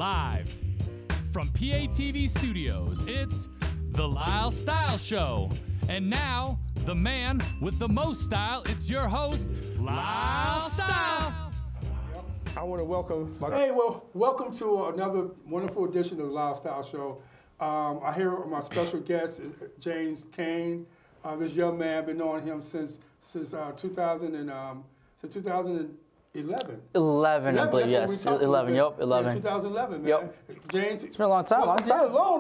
Live from PATV Studios, it's the Lyle Style Show. And now, the man with the most style, it's your host, Lyle Style. I want to welcome, welcome to another wonderful edition of the Lyle Style Show. I hear my special guest is James Kang. This young man, I've been knowing him since 2011. 11, I believe, yes. 11, yep, 11. Yeah, 2011, man. Yep. James. It's been a long time, Long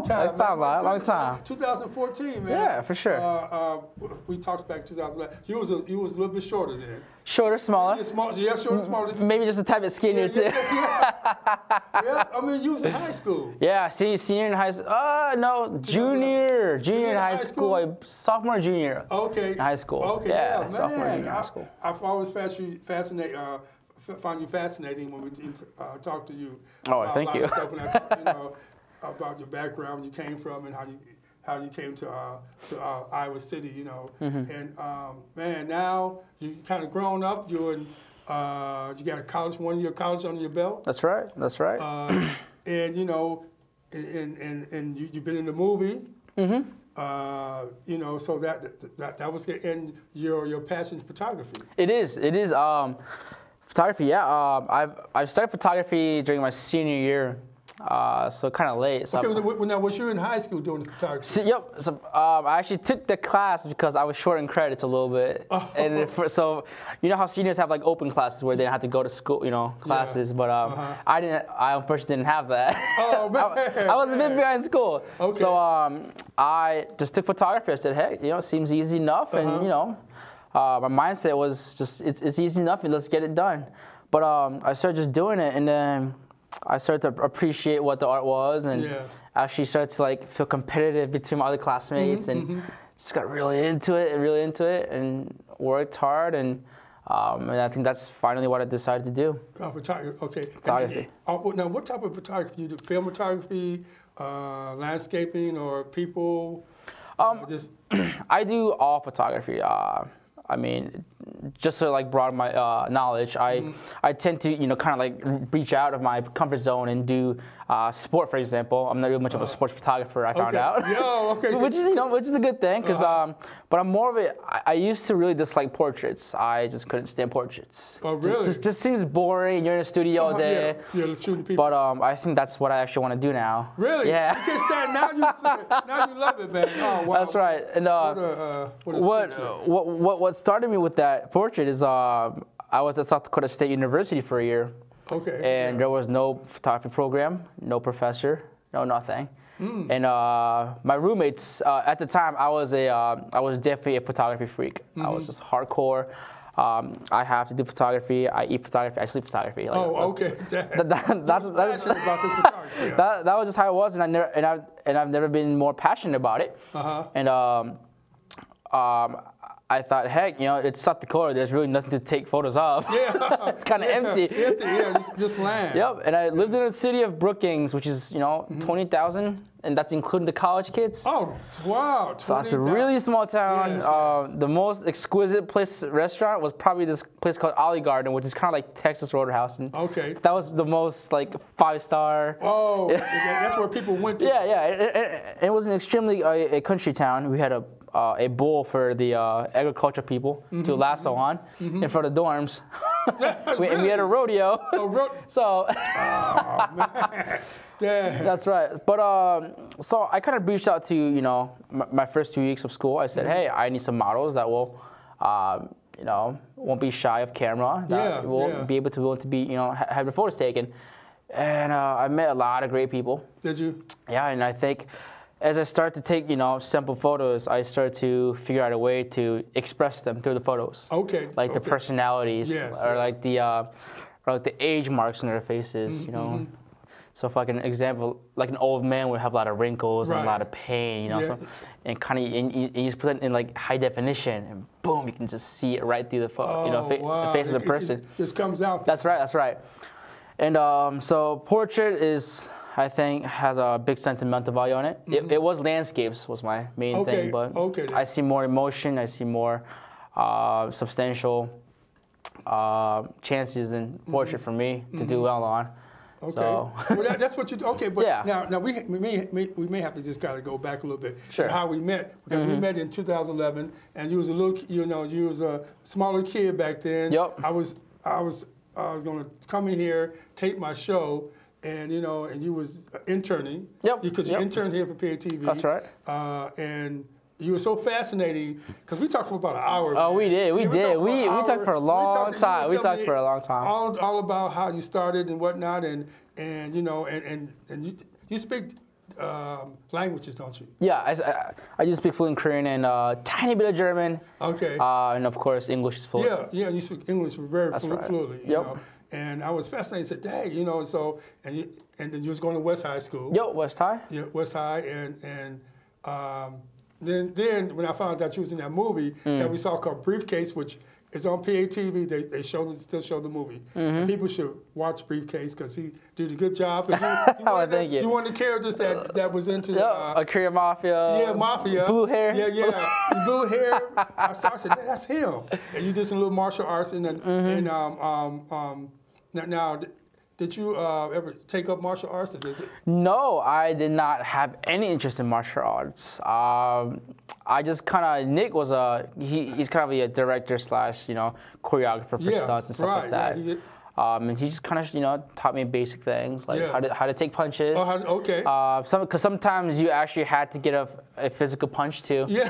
time, man. Long time. 2014, man. Yeah, for sure. We talked back in 2011. You was a little bit shorter then. Shorter, smaller. Yeah, shorter, smaller. Maybe just a type of skinnier, too. Yeah, I mean, you was in high school. Yeah, senior in high school. No, junior in high school. Sophomore, junior. Okay. In high school. Okay, yeah, man. sophomore, junior in high school. I've always found you fascinating when we talk to you. Oh, thank you. Stuff when I talk, about your background, you came from, and how you came to Iowa City, Mm-hmm. And man, now you kind of grown up. You got a college, 1 year college under your belt. That's right. And and you've been in the movie. Mm-hmm. So that was good. And your passion is photography. It is. Photography, yeah. I started photography during my senior year, so kind of late. So okay, now was you in high school doing photography? Yep. So I actually took the class because I was short in credits a little bit, and so you know how seniors have like open classes where they don't have to go to school, classes. Yeah. But I didn't. I unfortunately didn't have that. Oh man! I was a bit behind school. Okay. So I just took photography. I said, hey, it seems easy enough, and my mindset was just, it's easy enough and let's get it done. But I started just doing it, and then I started to appreciate what the art was, and actually started to feel competitive between my other classmates, and just got really into it, and worked hard, and I think that's finally what I decided to do. Photography, okay. Photography. Now, what type of photography do you do? Film photography, landscaping, or people? I do all photography. I mean, just to broaden my knowledge, I tend to kind of reach out of my comfort zone and do sport, for example. I'm not really much of a sports photographer. I found out. Okay. which is a good thing, because but I'm more of a. I used to really dislike portraits. I just couldn't stand portraits. Oh really? Just seems boring. You're in a studio all day. Yeah, shooting people. But I think that's what I actually want to do now. Really? Yeah. You can't stand now you love it, man. Oh wow. That's right. And what started me with that portrait is I was at South Dakota State University for a year. Okay. And there was no photography program, no professor, no nothing. And my roommates at the time, I was definitely a photography freak. I was just hardcore. I have to do photography. I eat photography. I sleep photography. Okay. That's passionate about this photography. That was just how it was, and I've never been more passionate about it. And I thought, heck, it's South Dakota. There's really nothing to take photos of. Yeah. It's kind of empty. Just land. Yep. And I lived in the city of Brookings, which is 20,000, and that's including the college kids. Oh, wow. So it's a really small town. Yes. The most exquisite restaurant was probably this place called Olive Garden, which is kind of like Texas Roadhouse. And okay. That was the most 5-star. Oh, that's where people went to. Yeah. It was an extremely a country town. We had a bull for the agriculture people to lasso on in front of dorms. Really? And we had a rodeo. So man. That's right. But so I kind of reached out to my first 2 weeks of school. I said, hey, I need some models that will won't be shy of camera, that will be able to be have their photos taken. And I met a lot of great people. Did you? Yeah, and I think as I started to take, sample photos, I started to figure out a way to express them through the photos. Okay. The personalities, the age marks on their faces, So if an example, an old man would have a lot of wrinkles and a lot of pain, and you just put it in high definition, and boom, you can just see it right through the the face of the person. It just comes out. That's right. And so portrait is, I think, has a big sentimental value on it. It was landscapes was my main thing, but I see more emotion. I see more substantial chances in portrait for me to do well on. Okay. So. Well, that's what you do. Okay, but Yeah. now we may have to just kind of go back a little bit. Sure. How we met, because we met in 2011, and you was a little, you was a smaller kid back then. Yep. I was going to come in here, tape my show, and and you was interning. Yep. Because you interned here for PATV. That's right. And you were so fascinating because we talked for about an hour. Oh, man. we did. We talked for a long time. We talked for a long time. All about how you started and whatnot, and you speak languages, don't you? Yeah, I do speak fluent Korean and a tiny bit of German. Okay. And of course English is fluent. Yeah, you speak English very fluently. You Yep. know? And I was fascinated. I said, "Dang, so and then you was going to West High School." Yo, West High. Yeah, West High, and then when I found out that you was in that movie that we saw called Briefcase, which is on PATV, they still show the movie. And people should watch Briefcase because he did a good job. Thank you. You one of the characters that was into a Korean mafia. Yeah, mafia. Blue hair. Yeah. Blue hair. I said, that's him. And you did some little martial arts, and then now. Did you ever take up martial arts? No, I did not have any interest in martial arts. I just kind of, Nick was he's kind of a director / choreographer for stunts and stuff like that. And he just kind of taught me basic things like how to take punches. Oh, okay. Because sometimes you actually had to get a physical punch too. Yeah.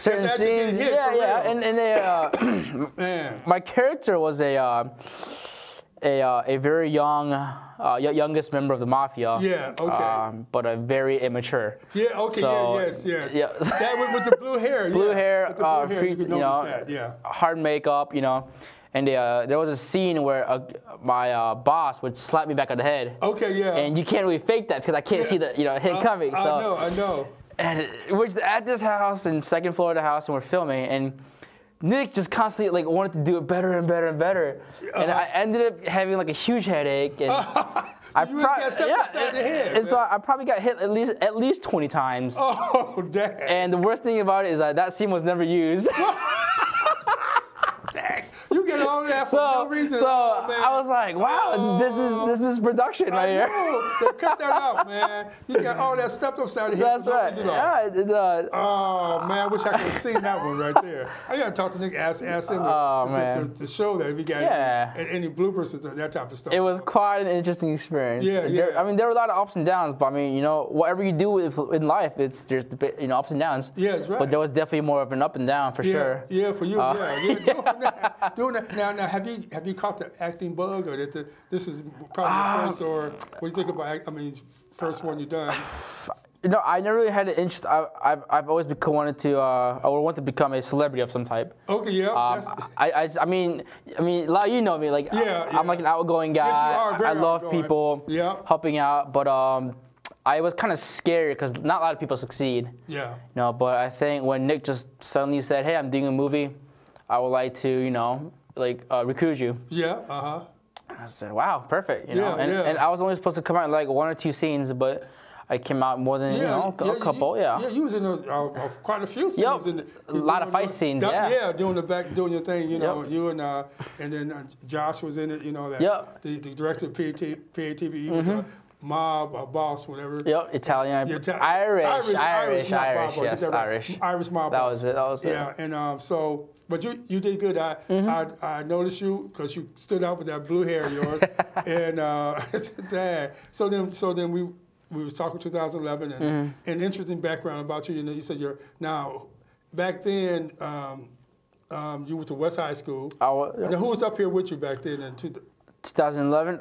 Certain scenes. Yeah. And they, man. My character was a very youngest member of the mafia. Yeah, okay. But a very immature. Yeah, okay, so, yes. Yeah. That with the blue hair. Blue hair, with the blue hair, you could notice that, yeah. Hard makeup, And there was a scene where my boss would slap me back on the head. Okay, yeah. And you can't really fake that because I can't see the hit coming. So, I know. And we're just at this house, in second floor of the house, and we're filming, and Nick just constantly wanted to do it better and better and better, and I ended up having a huge headache. And I got stepped upside the head. And so I probably got hit at least 20 times. Oh, damn! And the worst thing about it is that scene was never used. You get all that for no reason. So I was like, wow, this is production right here. They cut that out, man. You got all that stuff upside the head. That's right. Yeah. Oh man, I wish I could have seen that one right there. I gotta talk to Nick, ask him to show that if he got any bloopers and that type of stuff. It was quite an interesting experience. Yeah. I mean, there were a lot of ups and downs, but I mean, whatever you do in life, there's ups and downs. Yeah, that's right. But there was definitely more of an up and down for sure. Yeah, for you. Doing that. Now, have you caught the acting bug, or this is probably your first, or what do you think about? I mean, first one you've done. I never really had an interest. I've always wanted to become a celebrity of some type. Okay, yeah. I mean, Lyle, you know me. I'm like an outgoing guy. Yes, you are. Very I love outgoing. people. Yeah. Helping out, but I was kind of scared because not a lot of people succeed. Yeah. But I think when Nick just suddenly said, "Hey, I'm doing a movie. I would like to, recruit you." Yeah. I said, "Wow, perfect." And Yeah. I was only supposed to come out in 1 or 2 scenes, but I came out more than a couple. Yeah, you was in quite a few scenes. Yep. A lot of fight scenes. Doing your thing. You and then Josh was in it. The director of PATV. He was a mob boss, whatever. Yep, Italian, Irish. Yes, Irish. Irish mob. That was it. Yeah, and but you did good. I noticed you because you stood out with that blue hair of yours, and dad. So then we was talking 2011, and an interesting background about you. You said back then you went to West High School. Now, who was up here with you back then in 2011.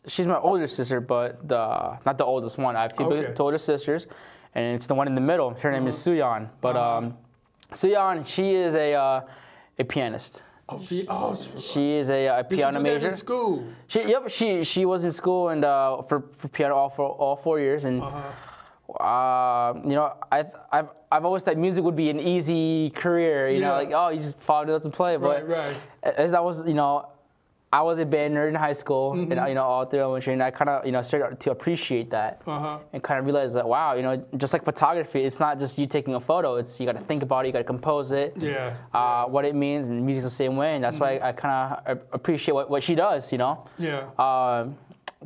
She's my older sister, but not the oldest one. I have two older sisters, and it's the one in the middle. Her name is Suyeon. But Suyeon, she is a pianist. She is a piano major. In school? She was in school and for piano all 4 years, and I've always thought music would be an easy career. You just follow notes and play. But as I was I was a band nerd in high school, and all through elementary, and I kind of started to appreciate that, and kind of realized that wow, just like photography, it's not just you taking a photo. It's you got to think about it, you got to compose it, what it means, and music's the same way, and that's why I kind of appreciate what she does,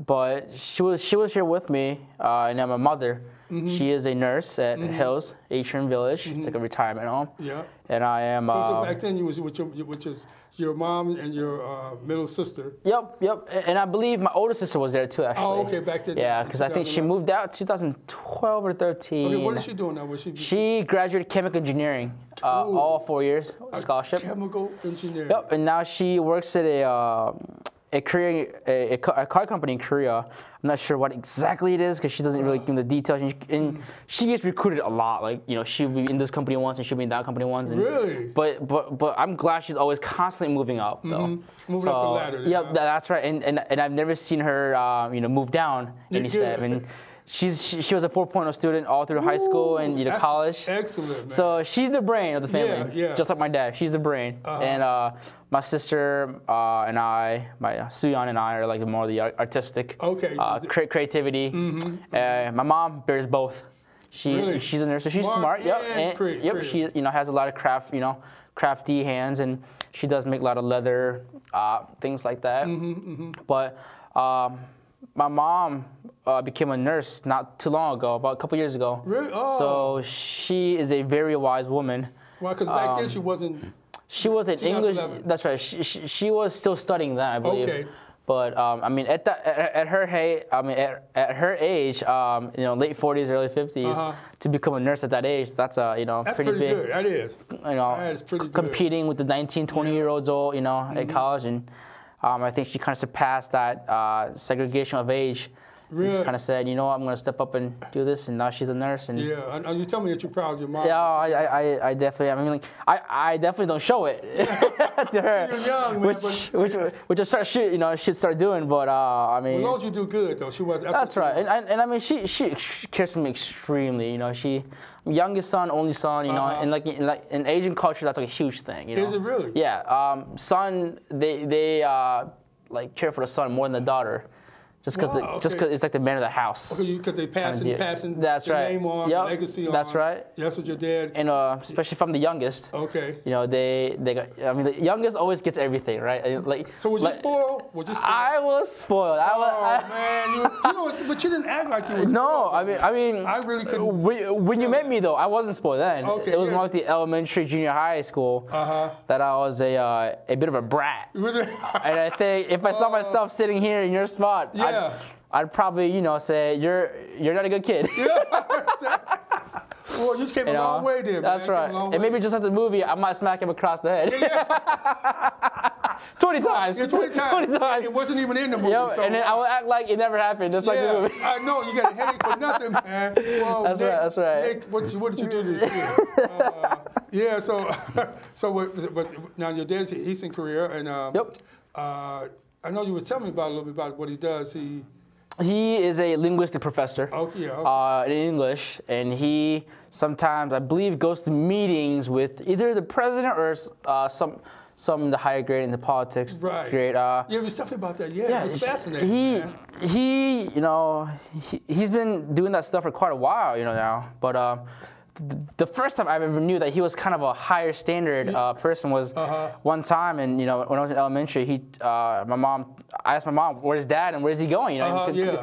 But she was here with me, and then my mother. She is a nurse at Hills Atrium Village. It's like a retirement home. Yeah. And I am. So back then you was with your mom and your middle sister. Yep. And I believe my older sister was there too. Actually. Oh, okay. Back then. Yeah, because I think she moved out 2012 or 13. Okay, what is she doing now? She graduated chemical engineering, all 4 years scholarship. Chemical engineering. Yep. And now she works at a car company in Korea. I'm not sure what exactly it is because she doesn't really give the details. And she gets recruited a lot. Like, she'll be in this company once and she'll be in that company once. And, really? But I'm glad she's always constantly moving up, though. Moving up the ladder. Yep, that's right. And I've never seen her, move down any step. And she was a 4.0 student all through high school and college. Excellent, man. So she's the brain of the family. Yeah. Just like my dad. She's the brain. And my sister and I, my Suyeon and I are like more of the artistic, creativity. My mom bears both. She's a nurse, so she's smart. She has a lot of crafty hands, and she does make a lot of leather, things like that. But my mom became a nurse not too long ago, about a couple years ago. Really? Oh. So she is a very wise woman. Well, because back then she wasn't. She was in English. That's right. She was still studying then, I believe. Okay. But at her age, late 40s, early 50s, to become a nurse at that age, that's that's pretty big. Good. That is. That is pretty good. Competing with the 19, 20-year-olds all, at college, and I think she kind of surpassed that segregation of age. Really? Just kind of said, I'm going to step up and do this, and now she's a nurse. And you tell me that you're proud of your mom. Yeah, I definitely. I definitely don't show it to her. You're young, man, which I should start doing. But Well, as long as you do good, though, she was. That's right, and I mean, she cares for me extremely. She, youngest son, only son. And like in Asian culture, that's like a huge thing. Is it really? Yeah. Son, they like care for the son more than the daughter. Just because it's like the man of the house. Because they passing that's the right. name on, the legacy on. That's right. That's what your dad. And especially from the youngest. Okay. They got. I mean, the youngest always gets everything, right? Like. So was you spoiled? I was spoiled. Man, but you didn't act like you was. No, spoiled. I mean. I really couldn't. When you met me though, I wasn't spoiled then. Okay. It was more like the elementary, junior high school. That I was a bit of a brat. And I think if I saw myself sitting here in your spot. I'd probably, say you're not a good kid. Well, you just came a long way there, man. That's right. And maybe just like the movie, I might smack him across the head. 20 times. Yeah, 20 times. It wasn't even in the movie. So, and then I would act like it never happened, just like the movie. I know. You got a headache for nothing, man. Well, that's right. Nick, what did you do to this kid? But now your dad's he's in Korea, and I know you was telling me a little bit about what he does. He is a linguistic professor in English, and he sometimes, I believe, goes to meetings with either the president or some in the higher grade in the politics grade. You was talking about that. Yeah, it's fascinating. He's been doing that stuff for quite a while, now. But the first time I ever knew that he was kind of a higher standard person was one time, and when I was in elementary, I asked my mom, "Where's Dad and where's he going?"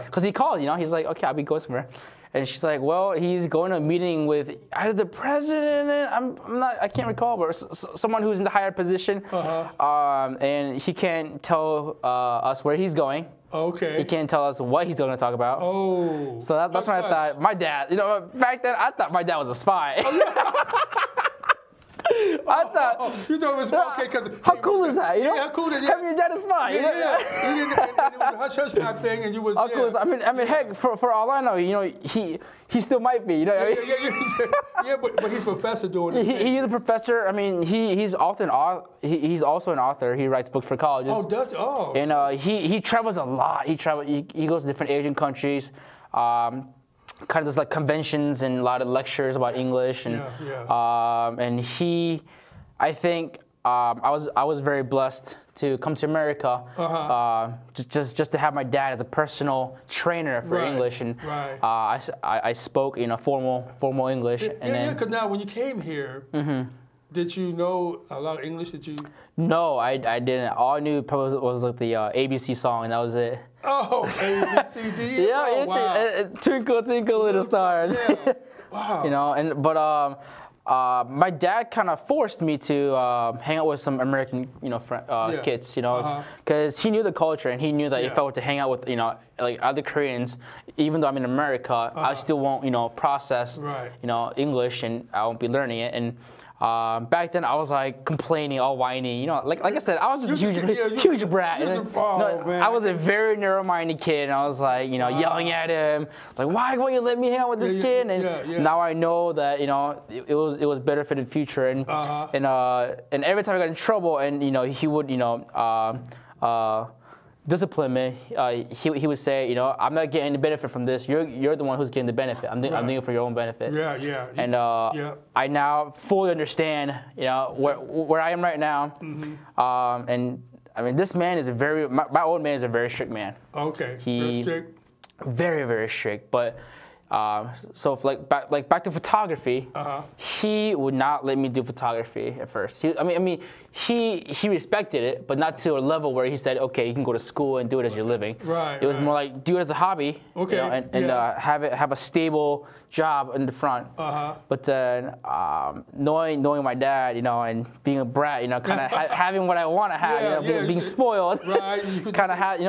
Because he called. He's like, "Okay, I'll be going somewhere," and she's like, "Well, he's going to a meeting with either the president, I can't recall, but someone who's in the higher position, and he can't tell us where he's going." Okay. He can't tell us what he's going to talk about. Oh. So that's when I thought, my dad, back then I thought my dad was a spy. I thought. You thought it was okay because. How cool is that? How cool is it? Having your dad a spy. And it was a hush-hush type thing, and you was. Of course. I mean, heck, for all I know, he still might be. But he's a professor doing this. He is a professor. I mean, he's also an author. He writes books for colleges. Oh, does And he travels a lot. He goes to different Asian countries. Kind of does like conventions and a lot of lectures about English, and and I think I was very blessed to come to America, just to have my dad as a personal trainer for English, and I spoke formal English. Because now when you came here, did you know a lot of English? Did you? No, I didn't. All I knew probably was like the ABC song, and that was it. Oh, ABCD. Yeah, oh, wow. Twinkle Twinkle Little Stars. Yeah. Wow. But my dad kind of forced me to hang out with some American, kids, because he knew the culture and he knew that if I were to hang out with, like other Koreans, even though I'm in America, I still won't, process, English, and I won't be learning it. And back then I was like complaining, all whiny, like I said, I was just a huge brat. I was a very narrow-minded kid, and I was like, yelling at him, like, why won't you let me hang out with this kid? And now I know that it was better for the future, and every time I got in trouble, and he would discipline me, he would say, I'm not getting the benefit from this. You're the one who's getting the benefit. I'm doing it for your own benefit. And I now fully understand, where I am right now. And I mean, this man is my old man is a very strict man. Okay. Very strict. Very, very strict. But so back to photography, he would not let me do photography at first. He respected it, but not to a level where he said, okay, you can go to school and do it as your living. It was more like, do it as a hobby, and have a stable job in the front. But then knowing my dad, and being a brat, kind of having what I want to have, being spoiled, kind of have,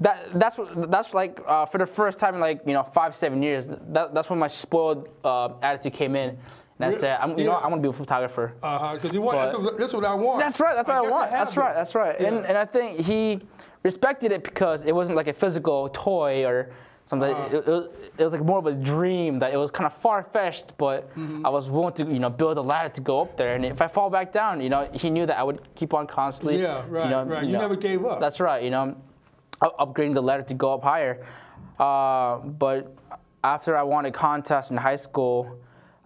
that's like for the first time in like 5-7 years, that's when my spoiled attitude came in. And I said, I'm gonna be a photographer. Because you want, that's what I want. That's right. That's what I want. That's right. Yeah. And I think he respected it because it wasn't like a physical toy or something. It was like more of a dream that it was kind of far-fetched, but I was willing to build a ladder to go up there. And if I fall back down, he knew that I would keep on constantly. Right. You never gave up. That's right. Upgrading the ladder to go up higher. But after I won a contest in high school.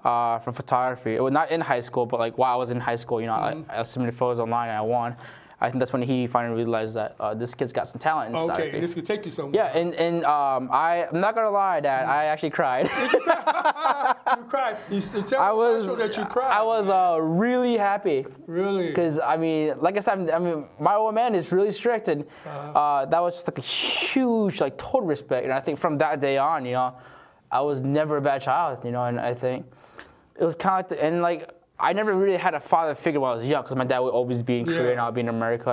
For photography. It was not in high school, but like while I was in high school, I submitted photos online and I won. I think that's when he finally realized that this kid's got some talent in photography. Okay, this could take you somewhere. Yeah, and I'm not gonna lie, Dad, I actually cried. You cried. You tell me that you cried. I was really happy. Really? Because like I said, my old man is really strict, and that was just like a huge, like total respect. And I think from that day on, I was never a bad child, and I think. It was kind of like, I never really had a father figure when I was young because my dad would always be in Korea and I would be in America.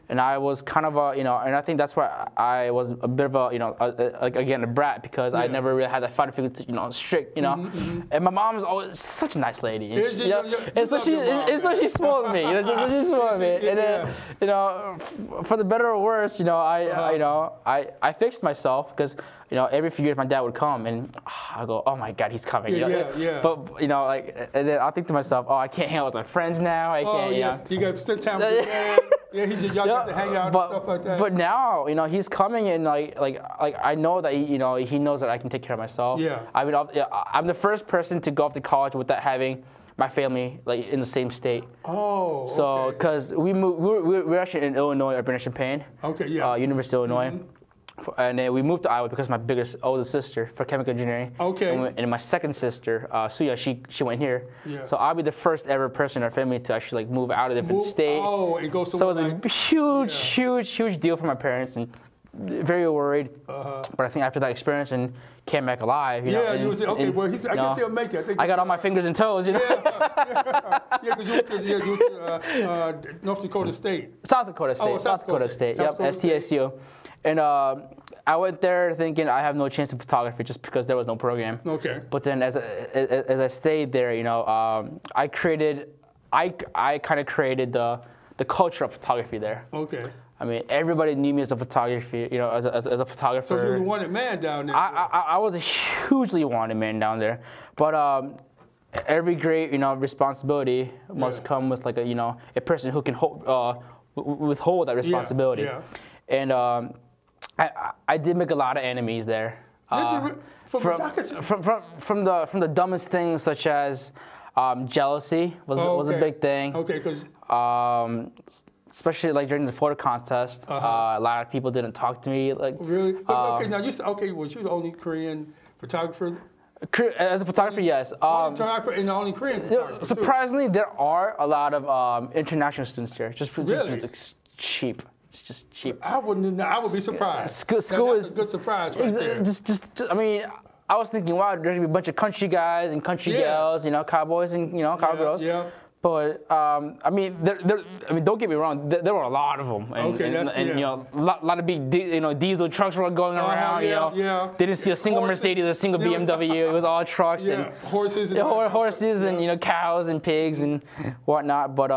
And I was kind of and I think that's why I was a bit of a brat because I never really had that father figure to, strict, And my mom was always such a nice lady. And so she spoiled me, And then, for the better or worse, I fixed myself because, every few years my dad would come and I go, oh my God, he's coming. But, and then I'll think to myself, oh, I can't hang out with my friends now. I can't, You got to spend time with your dad. Y'all got to hang out and stuff like that. But now, he's coming and like I know that he knows that I can take care of myself. I'm the first person to go off to college without having my family like in the same state. Oh. So, because we're actually in Illinois, Urbana-Champaign. Okay. Yeah. University of Illinois. And then we moved to Iowa because my oldest sister for chemical engineering. Okay. And my second sister, Suya, she went here. Yeah. So I'll be the first ever person in our family to actually like move out of a different state. Oh, and go somewhere. So it was a huge deal for my parents and very worried. But I think after that experience and came back alive, you would say, okay, well, I guess he'll make it. I got all my fingers and toes, because you went to North Dakota State. South Dakota State. Oh, South Dakota State. Yep, STSU. And I went there thinking I have no chance in photography just because there was no program. Okay. But then as I stayed there, I kind of created the culture of photography there. Okay. Everybody knew me as a photography, as a photographer. So you were a wanted man down there. I was a hugly wanted man down there, but every great responsibility must come with like a person who can withhold that responsibility. And I did make a lot of enemies there. Did you? From the dumbest things such as jealousy was a big thing. Okay, because Especially like during the photo contest, a lot of people didn't talk to me. Like really? Okay, now you said, was you the only Korean photographer? As a photographer, yes. Only photographer and the only Korean photographer. Surprisingly, there are a lot of international students here. Just it's cheap. It's just cheap. I would be surprised. School that's a good surprise right there. I mean, I was thinking, wow, there's gonna be a bunch of country guys and country gals, cowboys and cowgirls. Yeah. But I mean, don't get me wrong. There were a lot of them, and a lot of big, diesel trucks were going around. They didn't see a single Mercedes, a single BMW. It was all trucks and horses and cows and pigs and whatnot. But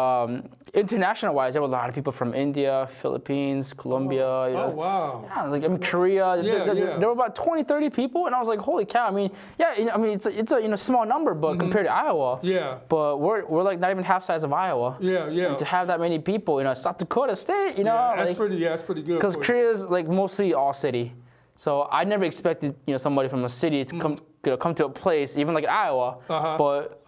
international-wise, there were a lot of people from India, Philippines, Colombia. Oh wow! Yeah, like Korea. There were about 20, 30 people, and I was like, holy cow! I mean, it's a small number, but compared to Iowa, But we're like not even half size of Iowa. And to have that many people, South Dakota State, that's pretty good. Because Korea is like mostly all city, so I never expected somebody from a city to come to a place, even like Iowa, but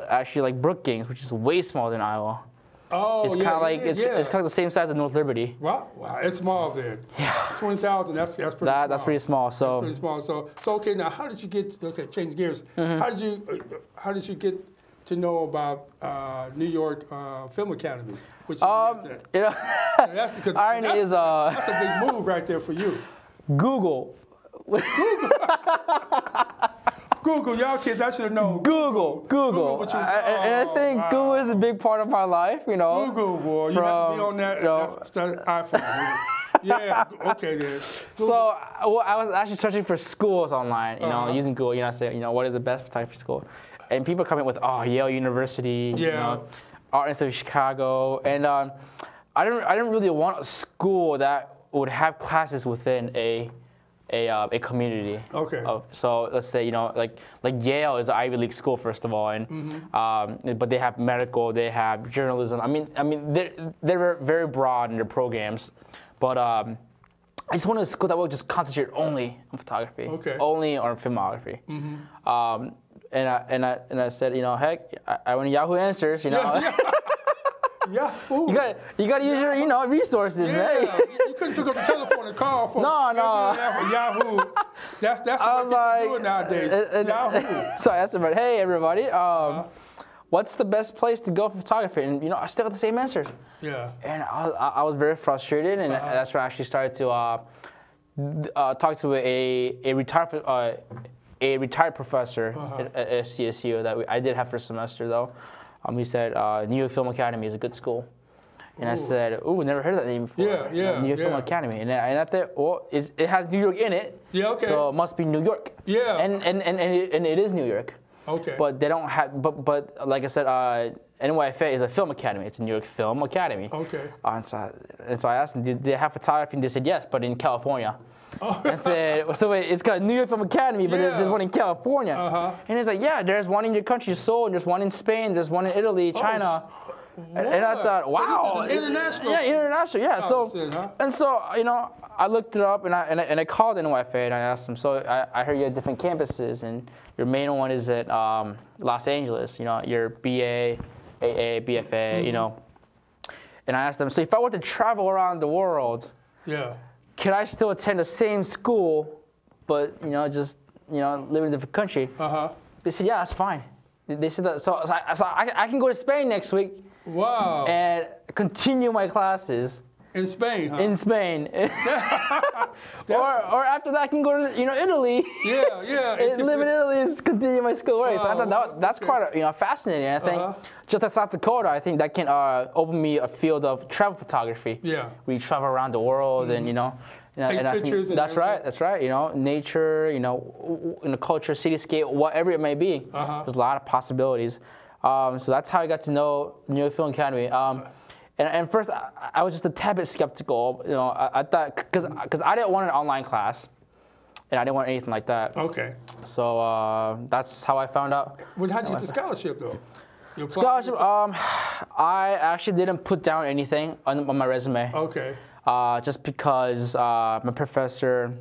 actually like Brookings, which is way smaller than Iowa. Oh, it's kind of like it's kind of the same size as North Liberty. Wow, it's small then. Yeah, 20,000. That's pretty small. That's pretty small. So that's pretty small. So okay, now how did you get? Okay, change gears. How did you get to know about New York Film Academy? Which is that's a big move right there for you. Google. Google, y'all kids, I should have known. Google. And I think Google is a big part of my life, Google, boy, you have to be on that iPhone. Yeah, okay then. Google. So I was actually searching for schools online, using Google. Saying, what is the best photography school? And people come in with, Yale University, Art Institute of Chicago, and I didn't really want a school that would have classes within a community. Okay. So let's say like Yale is an Ivy League school first of all, and but they have medical, they have journalism. I mean they're very broad in their programs, but I just wanted a school that would just concentrate only on photography, only on filmography. And I said, heck, I went to Yahoo Answers, Yahoo. You got to use your resources, man. You couldn't pick up the telephone and call for Yahoo. That's what people do nowadays. Yahoo. So I asked everybody, hey everybody, what's the best place to go for photography? And I still got the same answers. Yeah. And I was very frustrated, and that's when I actually started to talk to a retired professor at CSU that I did have for a semester though. He said, New York Film Academy is a good school. And I said, never heard of that name before. New York Film Academy. And I thought, well, it has New York in it. Yeah, okay. So it must be New York. Yeah. And it is New York. Okay. But they don't have, but like I said, NYFA is a film academy. It's a New York Film Academy. Okay. And so I asked them, did they have photography? And they said, yes, but in California. I said, so wait, it's got New York Film Academy, but there's one in California. And he's like, yeah, there's one in your country, Seoul, and there's one in Spain, there's one in Italy, China. And I thought, wow. So this is international. Yeah, international, yeah. So I looked it up, and I called NYFA, and I asked them, so I heard you have different campuses, and your main one is at Los Angeles, your BA, AA, BFA, And I asked them, so if I were to travel around the world, could I still attend the same school, but just live in a different country? They said, yeah, that's fine. They said that. So I can go to Spain next week. Wow. And continue my classes. In Spain, huh? In Spain. or after that, I can go to Italy. And live in Italy and continue my school. Right. So I thought that's quite fascinating. I think just like South Dakota, I think that can open me a field of travel photography. Yeah. We travel around the world and take pictures. That's right. Nature. Culture, cityscape, whatever it may be. There's a lot of possibilities. So that's how I got to know New York Film Academy. And first, I was just a tad bit skeptical. I thought because I didn't want an online class, and I didn't want anything like that. Okay. So that's how I found out. Well, how'd you get the scholarship though? Scholarship. I actually didn't put down anything on my resume. Okay. Just because my professor,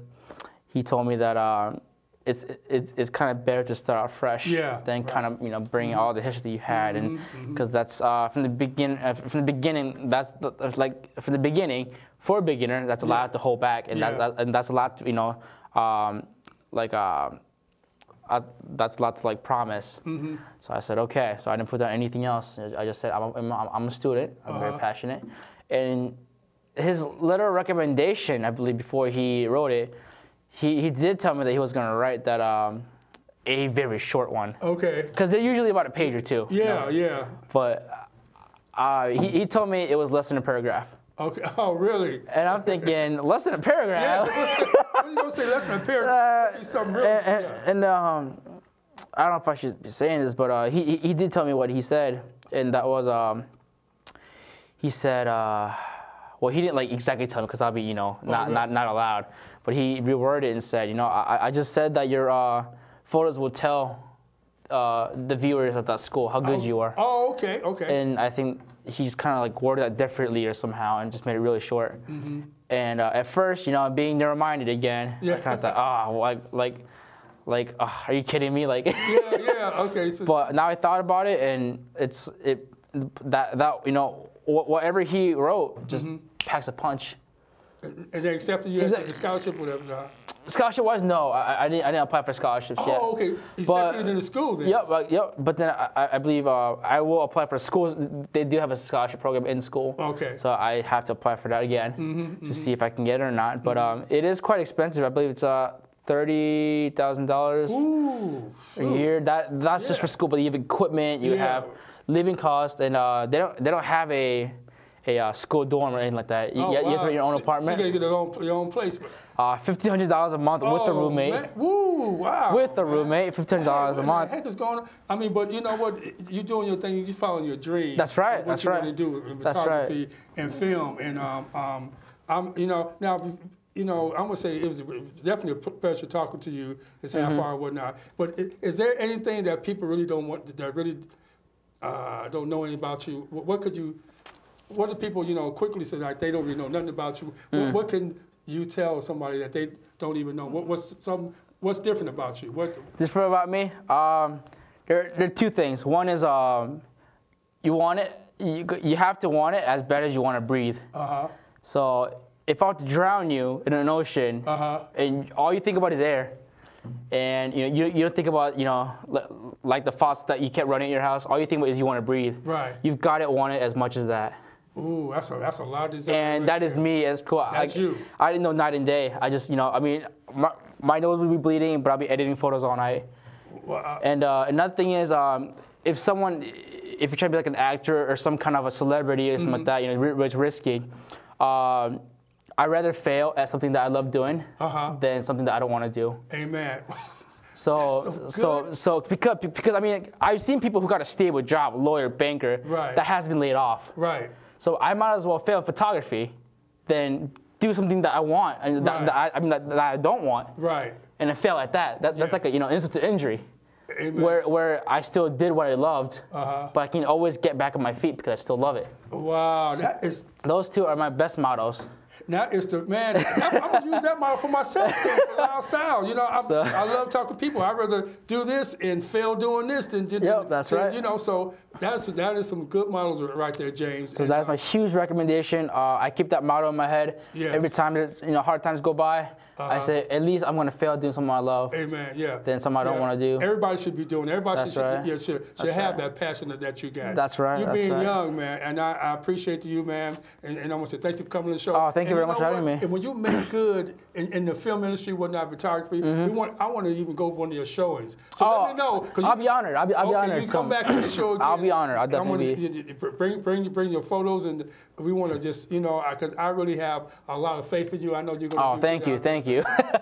he told me that it's kind of better to start out fresh than kind of bring all the history that you had, and because that's from the beginning that's like from the beginning for a beginner that's a lot to hold back, and that's a lot to, that's a lot to like promise. So I said okay. So I didn't put down anything else. I just said I'm a student. I'm very passionate, and his letter of recommendation, I believe, before he wrote it, he did tell me that he was going to write that a very short one. Okay. Because they're usually about a page or two. Yeah. But he told me it was less than a paragraph. Okay. Oh, really? And I'm thinking, less than a paragraph? Yeah. What are you going to say, less than a paragraph? Something really. And I don't know if I should be saying this, but he did tell me what he said, and that was he said. Well, he didn't like exactly tell me because I'll be, not allowed. But he reworded it and said, I just said that your photos will tell the viewers of that school how good you are. Oh, okay. And I think he's kind of like worded that differently or somehow and just made it really short. And at first, being narrow-minded again, I kind of thought, are you kidding me? Like, okay. So. But now I thought about it, and whatever he wrote just packs a punch. And they accepted you as a scholarship, whatever. Scholarship-wise, no, I didn't apply for scholarships yet. Oh, okay. He accepted it in the school then. Yep. But then I believe I will apply for schools. They do have a scholarship program in school. Okay. So I have to apply for that again to see if I can get it or not. But it is quite expensive. I believe it's $30,000 a year. That's just for school. But you have equipment, you have living costs, and they don't have a school dorm or anything like that. You have to rent your own apartment. So you gotta get your own place. $1,500 a month with the roommate. Man. Woo! Wow. With the roommate, $1,500 a month. What the heck is going on? I mean, but you know what? You're doing your thing. You're following your dream. That's right. What you want to do in photography and film, and I'm now. I'm gonna say it was definitely a pleasure talking to you. This half hour and whatnot. But is there anything that people really don't want? That really don't know anything about you? What do people quickly say like they don't really know nothing about you? What can you tell somebody that they don't even know? What's different about you? Different about me? There are two things. One is you want it. You have to want it as bad as you want to breathe. So if I were to drown you in an ocean, and all you think about is air, and you don't think about like the thoughts that you kept running in your house. All you think about is you want to breathe. Right. You've got to want it as much as that. Ooh, that's a lot of desire. And that is me. It's cool. That's you. I didn't know night and day. I just my nose would be bleeding, but I'll be editing photos all night. Well, and another thing is if you're trying to be like an actor or some kind of a celebrity or something like that, it's risky. I'd rather fail at something that I love doing than something that I don't want to do. Amen. So because I've seen people who got a stable job, lawyer, banker, that has been laid off. Right. So I might as well fail photography than do something that I want and that I don't want. Right. And then fail at that. That's like instant to injury. Amen. Where I still did what I loved, but I can always get back on my feet because I still love it. Wow, those two are my best mottos. Now it's I'm gonna use that model for myself for Lyle Style. I love talking to people. I'd rather do this and fail doing this than that's right. So that is some good models right there, James. So that's my huge recommendation. I keep that motto in my head every time that hard times go by. I say at least I'm gonna fail doing something I love. Amen. Yeah. Than something I don't want to do. Everybody should be doing. Everybody should have that passion that you got. That's right. You being young, man, and I appreciate you, man. And I want to say thank you for coming to the show. Oh, thank you very much for having me. And when you make good in the film industry, whatnot, photography, I want to even go to one of your showings. So let me know. I'll be honored. I'll be honored. You come back on the show again. I'll be honored. I'll definitely bring your photos, and we want to just because I really have a lot of faith in you. I know you're going to. Oh, thank you.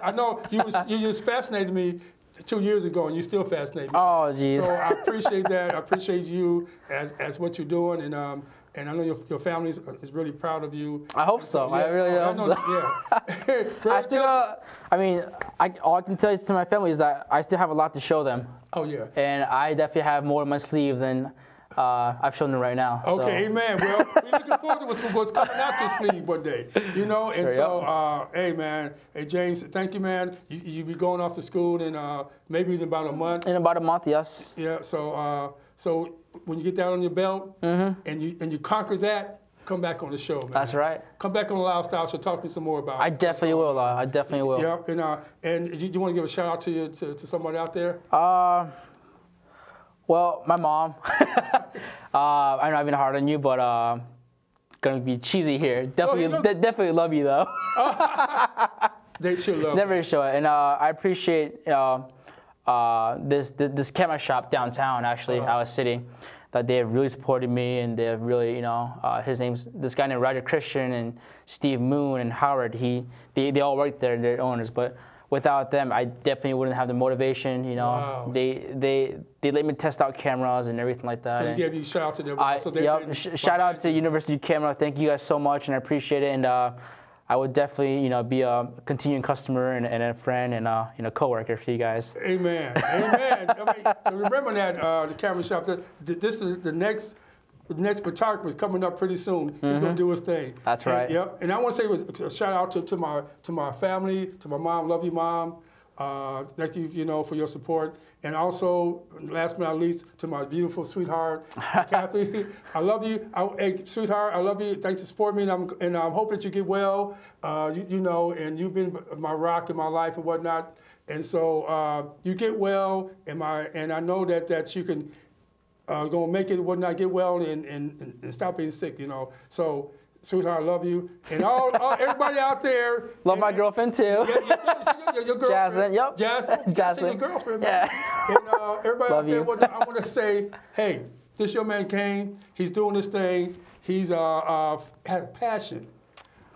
I know you just fascinated me 2 years ago, and you still fascinate me. Oh, geez. So I appreciate that. I appreciate you as what you're doing, and I know your family is really proud of you. I hope so. I really hope so. Yeah. All I can tell you to my family is that I still have a lot to show them. Oh yeah. And I definitely have more in my sleeve than I've shown them right now. Okay, so. amen. Well, we're looking forward to what's coming out your sleeve one day, you know. And so, hey, man, hey, James, thank you, man. You be going off to school in maybe in about a month. In about a month, yes. Yeah. So, so when you get that on your belt and you conquer that, come back on the show, man. That's right. Come back on the Lyle Style Show. Talk to me some more about. I definitely will. I definitely will. Yeah. And you want to give a shout out to somebody out there? Well, my mom. I know I've been hard on you, but gonna be cheesy here. Definitely love you though. They should love. Never show it, and I appreciate this camera shop downtown, actually, Iowa City, that they have really supported me, and they have really, this guy named Roger Christian and Steve Moon and Howard. They all work there, they're owners, but without them, I definitely wouldn't have the motivation. Wow. They let me test out cameras and everything like that. So they gave you a shout out to them. Shout out to University Camera. Thank you guys so much, and I appreciate it. And I would definitely, be a continuing customer and a friend and a coworker for you guys. Amen. Amen. So remember that the camera shop. This is the next photographer is coming up pretty soon. He's going to do his thing. That's right. Yep. And I want to say a shout out to my family, to my mom. Love you, Mom. Thank you, for your support. And also, last but not least, to my beautiful sweetheart, Kathy. I love you. Hey, sweetheart, I love you. Thanks for supporting me, and I'm hoping that you get well. And you've been my rock in my life and whatnot. And so you get well, and I know that you can go and make it, whatnot, get well, and stop being sick. So. Sweetheart, I love you. And all everybody out there. Love my girlfriend, too. Your girlfriend. Jasmine, yep. Jasmine, your girlfriend, man. Yeah. And everybody love out there, I want to say, hey, this your man Kang. He's doing this thing. He's has passion.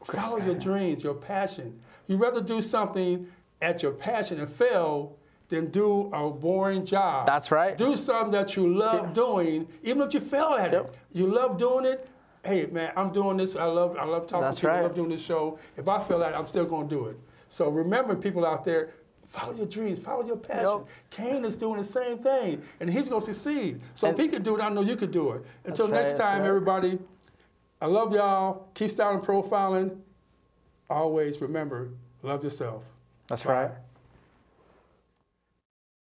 Follow your dreams, your passion. You'd rather do something at your passion and fail than do a boring job. That's right. Do something that you love doing, even if you fail at it. You love doing it. Hey, man, I'm doing this. I love talking to people. I love doing this show. If I feel that, I'm still going to do it. So remember, people out there, follow your dreams, follow your passion. Kane is doing the same thing, and he's going to succeed. So if he can do it, I know you can do it. Until next time, everybody, I love y'all. Keep styling and profiling. Always remember, love yourself. That's right.